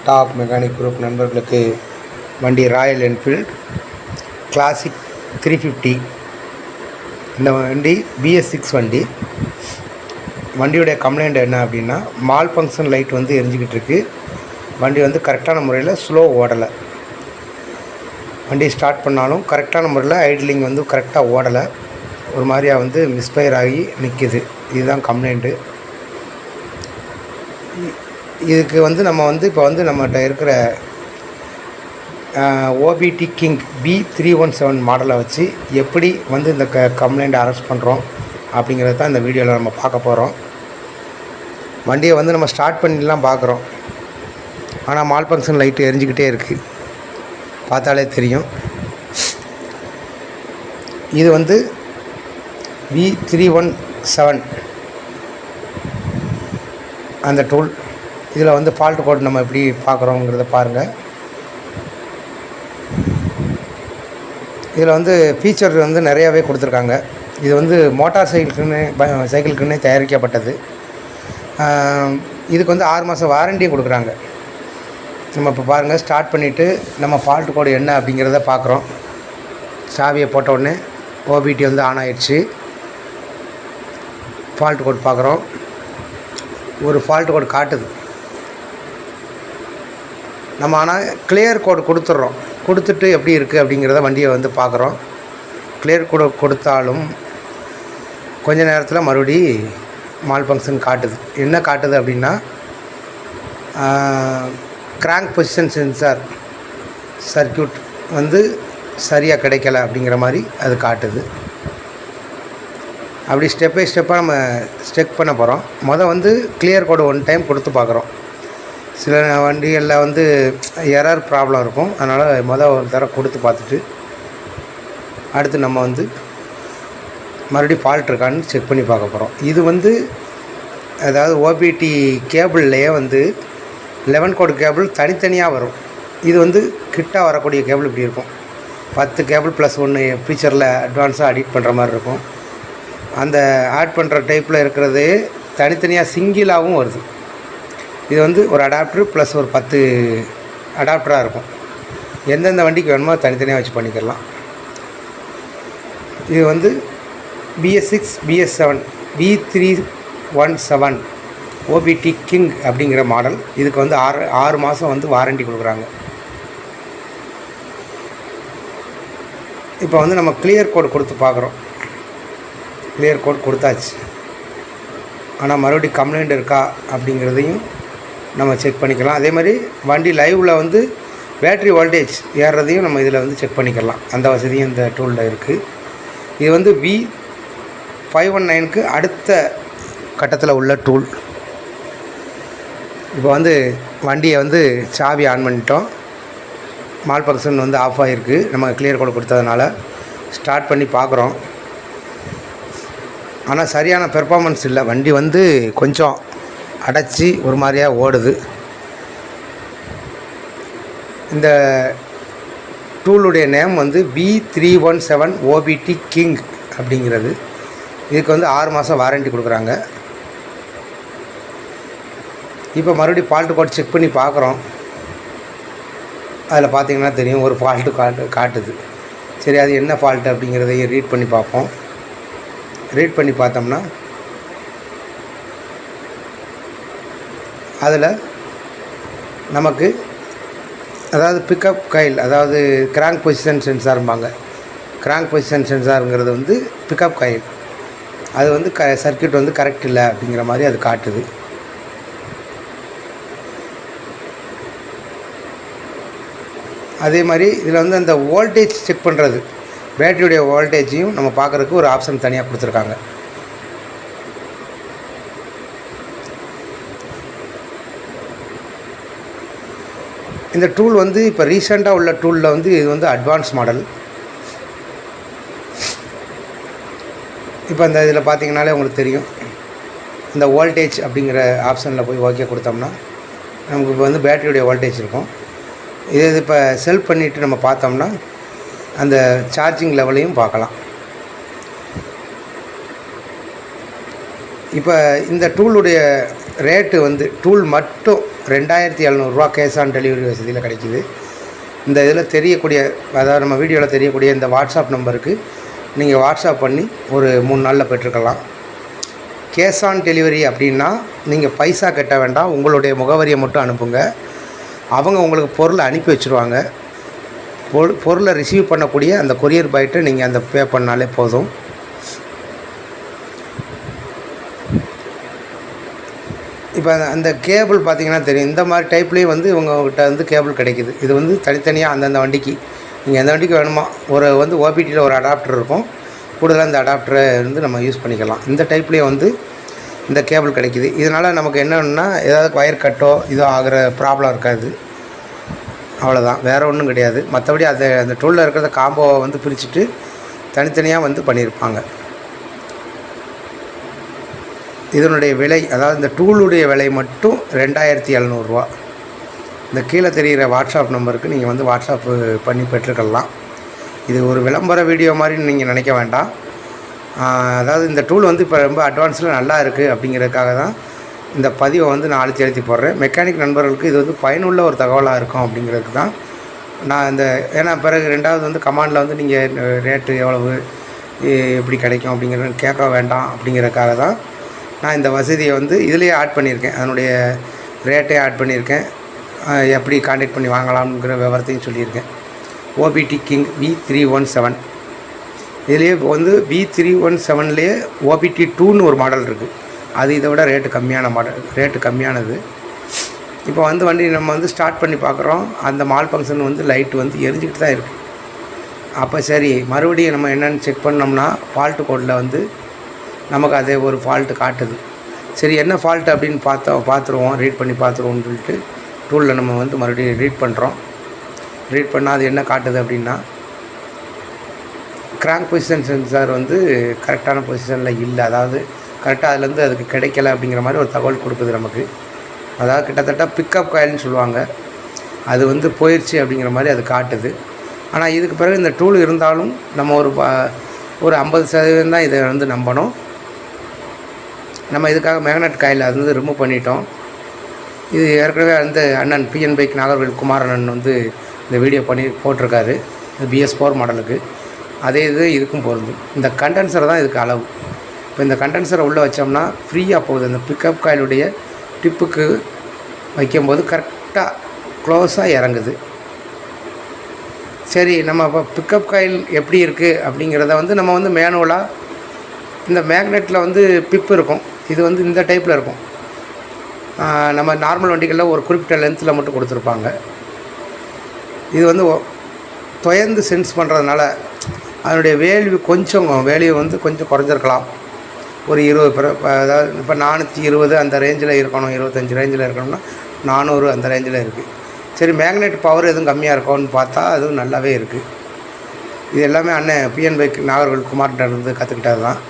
Top mechanic group நண்பர்களுக்கு வண்டி Royal Enfield classic 350. இந்த வண்டி BS6 வண்டி. வண்டியுடைய கம்ப்ளைண்ட் என்ன அப்படின்னா, மால் ஃபங்க்ஷன் லைட் வந்து எரிஞ்சிக்கிட்டு இருக்குது. வண்டி வந்து கரெக்டான முறையில் ஸ்லோ ஓடலை. வண்டி ஸ்டார்ட் பண்ணாலும் கரெக்டான முறையில் ஐட்லிங் வந்து கரெக்டாக ஓடலை. ஒரு மாதிரியாக வந்து மிஸ்ஃபயர் ஆகி நிற்கிது. இதுதான் கம்ப்ளைண்ட்டு. இதுக்கு வந்து நம்ம வந்து இப்போ வந்து நம்மகிட்ட இருக்கிற OBT கிங் B317 மாடலை வச்சு எப்படி வந்து இந்த கம்ப்ளைண்ட்டை அரெஸ்ட் பண்ணுறோம் அப்படிங்கிறது தான் இந்த வீடியோவில் நம்ம பார்க்க போகிறோம். வண்டியை வந்து நம்ம ஸ்டார்ட் பண்ணிலாம் பார்க்குறோம், ஆனால் மால் ஃபங்க்ஷன் லைட்டு எரிஞ்சிக்கிட்டே இருக்குது. பார்த்தாலே தெரியும். இது வந்து B317 அந்த டூல். இதில் வந்து ஃபால்ட் கோட் நம்ம எப்படி பார்க்குறோங்கிறத பாருங்கள். இதில் வந்து ஃபீச்சர் வந்து நிறையாவே கொடுத்துருக்காங்க. இது வந்து மோட்டார் சைக்கிளுக்குன்னே தயாரிக்கப்பட்டது. இதுக்கு வந்து 6 மாதம் வாரண்டியும் கொடுக்குறாங்க. நம்ம இப்போ பாருங்கள், ஸ்டார்ட் பண்ணிவிட்டு நம்ம ஃபால்ட் கோடு என்ன அப்படிங்கிறத பார்க்குறோம். சாவியை போட்ட உடனே OBT வந்து ஆன் ஆயிடுச்சு. ஃபால்ட் கோட் பார்க்குறோம். ஒரு ஃபால்ட் கோடு காட்டுது நம்ம, ஆனால் கிளியர் கோடு கொடுத்துட்றோம். கொடுத்துட்டு எப்படி இருக்குது அப்படிங்கிறத வண்டியை வந்து பார்க்குறோம். கிளியர் கோடு கொடுத்தாலும் கொஞ்ச நேரத்தில் மறுபடி மால் ஃபங்க்ஷன் காட்டுது. என்ன காட்டுது அப்படின்னா, கிராங்க் பொசிஷன் சென்சார் சர்க்யூட் வந்து சரியாக கிடைக்கல அப்படிங்கிற மாதிரி அது காட்டுது. அப்படி ஸ்டெப் பை ஸ்டெப்பாக நம்ம செக் பண்ண போகிறோம். வந்து கிளியர் கோடு 1 டைம் கொடுத்து பார்க்குறோம். சில வண்டிகளில் வந்து எரர் ப்ராப்ளம் இருக்கும். அதனால் ஒரு தடவை கொடுத்து பார்த்துட்டு அடுத்து நம்ம வந்து மறுபடியும் ஃபால்ட் இருக்கான்னு செக் பண்ணி பார்க்க போகிறோம். இது வந்து அதாவது OBT கேபிள்லேயே வந்து 11 கோடு கேபிள் தனித்தனியாக வரும். இது வந்து கிட்ட வரக்கூடிய கேபிள் இப்படி இருக்கும். 10 கேபிள் ப்ளஸ் 1 ஃபீச்சரில் அட்வான்ஸாக அடிட் பண்ணுற மாதிரி இருக்கும். அந்த ஆட் பண்ணுற டைப்பில் இருக்கிறது தனித்தனியாக சிங்கிளாகவும் வருது. இது வந்து ஒரு அடாப்டர் ப்ளஸ் ஒரு 10 அடாப்டராக இருக்கும். எந்தெந்த வண்டிக்கு வேணுமோ தனித்தனியாக வச்சு பண்ணிக்கலாம். இது வந்து BS6 BS7 B317 OBT king அப்படிங்கிற மாடல். இதுக்கு வந்து 6 மாதம் வந்து வாரண்டி கொடுக்குறாங்க. இப்போ வந்து நம்ம கிளியர் கோட் கொடுத்து பார்க்குறோம். கிளியர் கோட் கொடுத்தாச்சு, ஆனால் மறுபடியும் கம்ப்ளைண்ட் இருக்கா அப்படிங்கிறதையும் நம்ம செக் பண்ணிக்கலாம். அதே மாதிரி வண்டி லைவில் வந்து பேட்ரி வோல்டேஜ் ஏறுறதையும் நம்ம இதில் வந்து செக் பண்ணிக்கலாம். அந்த வசதியும் இந்த டூலில் இருக்குது. இது வந்து B519க்கு அடுத்த கட்டத்தில் உள்ள டூல். இப்போ வந்து வண்டியை வந்து சாவி ஆன் பண்ணிட்டோம். மால் ஃபங்க்ஷன் வந்து ஆஃப் ஆகிருக்கு. நம்ம கிளியர் கோட் கொடுத்ததுனால ஸ்டார்ட் பண்ணி பார்க்குறோம். ஆனால் சரியான பெர்ஃபார்மன்ஸ் இல்லை. வண்டி வந்து கொஞ்சம் அடைச்சி ஒரு மாதிரியாக ஓடுது. இந்த டூலுடைய நேம் வந்து B317 OBT கிங் அப்படிங்கிறது. இதுக்கு வந்து 6 மாதம் வாரண்டி கொடுக்குறாங்க. இப்போ மறுபடியும் ஃபால்ட்டு கோட் செக் பண்ணி பார்க்குறோம். அதில் பார்த்திங்கன்னா தெரியும், ஒரு ஃபால்ட்டு காட்டுது. சரி, அது என்ன ஃபால்ட்டு அப்படிங்கிறதையும் ரீட் பண்ணி பார்ப்போம். ரீட் பண்ணி பார்த்தோம்னா அதில் நமக்கு அதாவது பிக்கப் காயில், அதாவது கிராங்க் பொசிஷன் சென்சார்ம்பாங்க. கிராங்க் பொசிஷன் சென்சாருங்கிறது வந்து பிக்கப் காயில். அது வந்து சர்க்யூட் வந்து கரெக்ட் இல்லை அப்படிங்கிற மாதிரி அது காட்டுது. அதே மாதிரி இதில் வந்து அந்த வோல்டேஜ் செக் பண்ணுறது, பேட்டரியுடைய வோல்டேஜையும் நம்ம பார்க்குறதுக்கு ஒரு ஆப்ஷன் தனியாக கொடுத்துருக்காங்க. இந்த டூல் வந்து இப்போ ரீசெண்டாக உள்ள டூலில் வந்து இது வந்து அட்வான்ஸ் மாடல். இப்போ இந்த இதில் பார்த்தீங்கன்னாலே உங்களுக்கு தெரியும், இந்த வோல்டேஜ் அப்படிங்கிற ஆப்ஷனில் போய் ஓகே கொடுத்தோம்னா நமக்கு இப்போ வந்து பேட்டரியுடைய வோல்டேஜ் இருக்கும். இது இப்போ செல்ஃப் பண்ணிவிட்டு நம்ம பார்த்தோம்னா அந்த சார்ஜிங் லெவலையும் பார்க்கலாம். இப்போ இந்த டூலுடைய ரேட்டு வந்து டூல் மட்டும் 2700 கேஷ் ஆன் டெலிவரி வசதியில் கிடைக்கிது. இந்த இதில் தெரியக்கூடிய, அதாவது நம்ம வீடியோவில் தெரியக்கூடிய இந்த வாட்ஸ்அப் நம்பருக்கு நீங்கள் வாட்ஸ்அப் பண்ணி ஒரு 3 நாளில் பெற்றுக்கலாம். கேஷ் ஆன் டெலிவரி அப்படின்னா நீங்கள் பைசா கட்ட வேண்டாம், உங்களுடைய முகவரியை மட்டும் அனுப்புங்க. அவங்க உங்களுக்கு பொருளை அனுப்பி வச்சுருவாங்க. பொருளை ரிசீவ் பண்ணக்கூடிய அந்த கொரியர் பாய்கிட்ட நீங்கள் அந்த பே பண்ணாலே போதும். இப்போ அந்த கேபிள் பார்த்திங்கன்னா தெரியும், இந்த மாதிரி டைப்லேயும் வந்து இவங்ககிட்ட வந்து கேபிள் கிடைக்கிது. இது வந்து தனித்தனியாக அந்தந்த வண்டிக்கு, நீங்கள் எந்த வண்டிக்கு வேணுமோ ஒரு வந்து ஓபிடியில் ஒரு அடாப்டர் இருக்கும், கூடுதலாக இந்த அடாப்டரை வந்து நம்ம யூஸ் பண்ணிக்கலாம். இந்த டைப்லேயே வந்து இந்த கேபிள் கிடைக்கிது. இதனால் நமக்கு என்னன்னா ஏதாவது ஒயர் கட்டோ இதோ ஆகிற ப்ராப்ளம் இருக்காது. அவ்வளோதான், வேறு ஒன்றும் கிடையாது. மற்றபடி அந்த டூலில் இருக்கிறத காம்போவை வந்து பிரிச்சுட்டு தனித்தனியாக வந்து பண்ணியிருப்பாங்க. இதனுடைய விலை, அதாவது இந்த டூலுடைய விலை மட்டும் 2700 இந்த கீழே தெரிகிற வாட்ஸ்அப் நம்பருக்கு நீங்கள் வந்து வாட்ஸ்அப்பு பண்ணி பெற்றுக்கலாம். இது ஒரு விளம்பர வீடியோ மாதிரி நீங்கள் நினைக்க வேண்டாம். அதாவது இந்த டூல் வந்து இப்போ ரொம்ப அட்வான்ஸில் நல்லா இருக்குது அப்படிங்கிறதுக்காக தான் இந்த பதிவை வந்து நான் அழுத்தி போடுறேன். மெக்கானிக் நண்பர்களுக்கு இது வந்து பயனுள்ள ஒரு தகவலாக இருக்கும் அப்படிங்கிறதுக்கு தான் நான் இந்த, ஏன்னா பிறகு ரெண்டாவது வந்து கமாண்டில் வந்து நீங்கள் ரேட்டு எவ்வளவு எப்படி கிடைக்கும் அப்படிங்கிறது கேட்க வேண்டாம் அப்படிங்கிறதுக்காக தான் நான் இந்த வசதியை வந்து இதிலேயே ஆட் பண்ணியிருக்கேன். அதனுடைய ரேட்டே ஆட் பண்ணியிருக்கேன், எப்படி கான்டாக்ட் பண்ணி வாங்கலாம்ங்கிற விவரத்தையும் சொல்லியிருக்கேன். ஓபிடி கிங் V317 இதுலேயே வந்து V317லேயே OBT 2ன்னு ஒரு மாடல் இருக்குது. அது இதை விட ரேட்டு கம்மியானது. இப்போ வந்து வண்டி நம்ம வந்து ஸ்டார்ட் பண்ணி பார்க்குறோம், அந்த மால் ஃபங்க்ஷன் வந்து லைட்டு வந்து எரிஞ்சிக்கிட்டு தான் இருக்குது. அப்போ சரி, மறுபடியும் நம்ம என்னென்னு செக் பண்ணோம்னா ஃபால்ட்டு கோடில் வந்து நமக்கு அதே ஒரு ஃபால்ட்டு காட்டுது. சரி, என்ன ஃபால்ட்டு அப்படின்னு பார்த்துருவோம், ரீட் பண்ணி பார்த்துருவோம்னு சொல்லிட்டு டூலில் நம்ம வந்து மறுபடியும் ரீட் பண்ணுறோம். ரீட் பண்ணால் அது என்ன காட்டுது அப்படின்னா, கிராங்க் பொசிஷன் சென்சார் வந்து கரெக்டான பொசிஷனில் இல்லை, அதாவது கரெக்டாக அதுலேருந்து அதுக்கு கிடைக்கல அப்படிங்கிற மாதிரி ஒரு தகவல் கொடுக்குது நமக்கு. அதாவது கிட்டத்தட்ட பிக்கப் காயில்னு சொல்லுவாங்க, அது வந்து போயிடுச்சு அப்படிங்கிற மாதிரி அது காட்டுது. ஆனால் இதுக்கு பிறகு இந்த டூல் இருந்தாலும் நம்ம ஒரு 50% தான் இதை வந்து நம்பணும். நம்ம இதுக்காக மேக்னெட் காயில் அது வந்து ரிமூவ் பண்ணிட்டோம். இது ஏற்கனவே வந்து அண்ணன் PN பைக் நாகர்கோவில் குமாரண்ணன் வந்து இந்த வீடியோ போட்டிருக்காரு, இது BS4 மாடலுக்கு. அதே இது இதுக்கும் பொருந்தும். இந்த கண்டென்சரை தான் இதுக்கு அளவு. இப்போ இந்த கண்டென்சரை உள்ளே வச்சோம்னா ஃப்ரீயாக போகுது. அந்த பிக்கப் காயிலுடைய டிப்புக்கு வைக்கும்போது கரெக்டாக க்ளோஸாக இறங்குது. சரி, நம்ம இப்போ பிக்கப் காயில் எப்படி இருக்குது அப்படிங்கிறத வந்து நம்ம வந்து மேனுவலாக இந்த மேக்னெட்டில் வந்து பிப்பு இருக்கும், இது வந்து இந்த டைப்பில் இருக்கும். நம்ம நார்மல் வண்டிகளில் ஒரு குறிப்பிட்ட லென்த்தில் மட்டும் கொடுத்துருப்பாங்க. இது வந்து தொயர்ந்து சென்ஸ் பண்ணுறதுனால அதனுடைய வேல்யூ வந்து கொஞ்சம் குறைஞ்சிருக்கலாம். ஒரு 20 அதாவது இப்போ 420 அந்த ரேஞ்சில் இருக்கணும், 25 ரேஞ்சில் இருக்கணும்னா 400 அந்த ரேஞ்சில் இருக்குது. சரி, மேக்னெட் பவர் எதுவும் கம்மியாக இருக்கும்னு பார்த்தா அதுவும் நல்லாவே இருக்குது. இது எல்லாமே அண்ணன் PN பைக் நாகர்கோவில் குமார்கிட்ட இருந்து கற்றுக்கிட்டது தான்.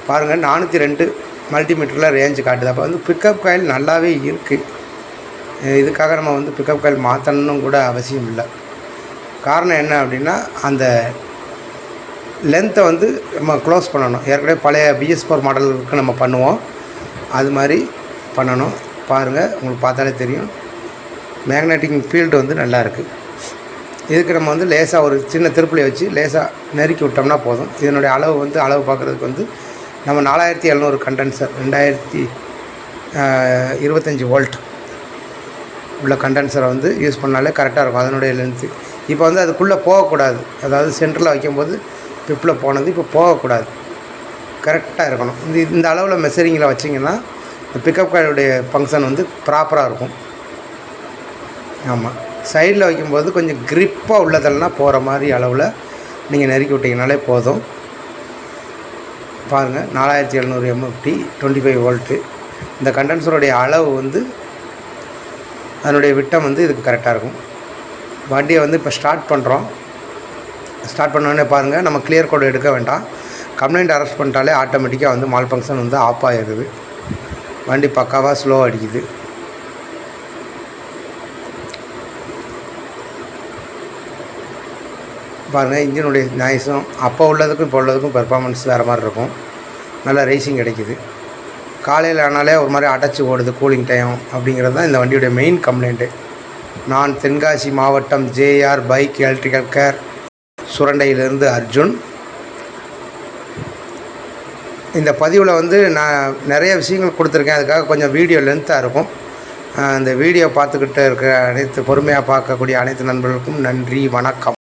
பாருங்கள், 402 மல்டிமீட்டரில் ரேஞ்சு காட்டுது. அப்போ வந்து பிக்கப் காயில் நல்லாவே இருக்குது. இதுக்காக நம்ம வந்து பிக்கப் காயில் மாற்றணும் கூட அவசியம் இல்லை. காரணம் என்ன அப்படின்னா, அந்த லென்த்தை வந்து நம்ம க்ளோஸ் பண்ணணும். ஏற்கனவே பழைய BS4 மாடலுக்கு நம்ம பண்ணுவோம், அது மாதிரி பண்ணணும். பாருங்கள், உங்களுக்கு பார்த்தாலே தெரியும் மேக்னெட்டிக் ஃபீல்டு வந்து நல்லா இருக்குது. இதுக்கு நம்ம வந்து லேசாக ஒரு சின்ன திருப்புளி வச்சு லேசாக நெருக்கி விட்டோம்னா போதும். இதனுடைய அளவு பார்க்குறதுக்கு வந்து நம்ம 4700 கண்டென்சர் 2025 வோல்ட் உள்ள கண்டென்சரை வந்து யூஸ் பண்ணாலே கரெக்டாக இருக்கும் அதனுடைய லென்த்து. இப்போ வந்து அதுக்குள்ளே போகக்கூடாது, அதாவது சென்டரில் வைக்கும்போது பிப்பில் போனது இப்போ போகக்கூடாது, கரெக்டாக இருக்கணும். இந்த அளவில் மெஷரிங்கில் வச்சிங்கன்னா இந்த பிக்கப் காயிலுடைய ஃபங்க்ஷன் வந்து ப்ராப்பராக இருக்கும். ஆமாம், சைடில் வைக்கும்போது கொஞ்சம் க்ரிப்பாக உள்ளதெல்லாம் போகிற மாதிரி அளவில் நீங்கள் நெருக்கி விட்டிங்கனாலே போதும். பாருங்கள், 4700 MFT 25 வோல்ட்டு. இந்த கண்டென்சருடைய அளவு வந்து அதனுடைய விட்டம் வந்து இதுக்கு கரெக்டாக இருக்கும். வண்டியை வந்து இப்போ ஸ்டார்ட் பண்ணுறோம். ஸ்டார்ட் பண்ணோடனே பாருங்கள், நம்ம கிளியர் கோடு எடுக்க வேண்டாம். கம்ப்ளைண்ட் அரெஸ்ட் பண்ணிட்டாலே ஆட்டோமேட்டிக்காக வந்து மால் ஃபங்க்ஷன் வந்து ஆஃப் ஆகிடுது. வண்டி பக்காவாக ஸ்லோ அடிக்குது. பாருங்கள், இன்ஜினுடைய நாய்ஸும் அப்போ உள்ளதுக்கும் இப்போ உள்ளதுக்கும் பெர்ஃபார்மன்ஸ் வேறு மாதிரி இருக்கும். நல்லா ரேசிங் கிடைக்கிது. காலையில் ஆனாலே ஒரு மாதிரி அடைச்சி ஓடுது கூலிங் டைம் அப்படிங்கிறது தான் இந்த வண்டியுடைய மெயின் கம்ப்ளைண்ட்டு. நான் தென்காசி மாவட்டம் ஜேஆர் பைக் எலக்ட்ரிக்கல் கேர் சுரண்டையிலிருந்து அர்ஜுன். இந்த பதிவில் வந்து நான் நிறைய விஷயங்கள் கொடுத்துருக்கேன். அதுக்காக கொஞ்சம் வீடியோ லென்த்தாக இருக்கும். இந்த வீடியோ பார்த்துக்கிட்டு இருக்கிற பொறுமையாக பார்க்கக்கூடிய அனைத்து நண்பர்களுக்கும் நன்றி, வணக்கம்.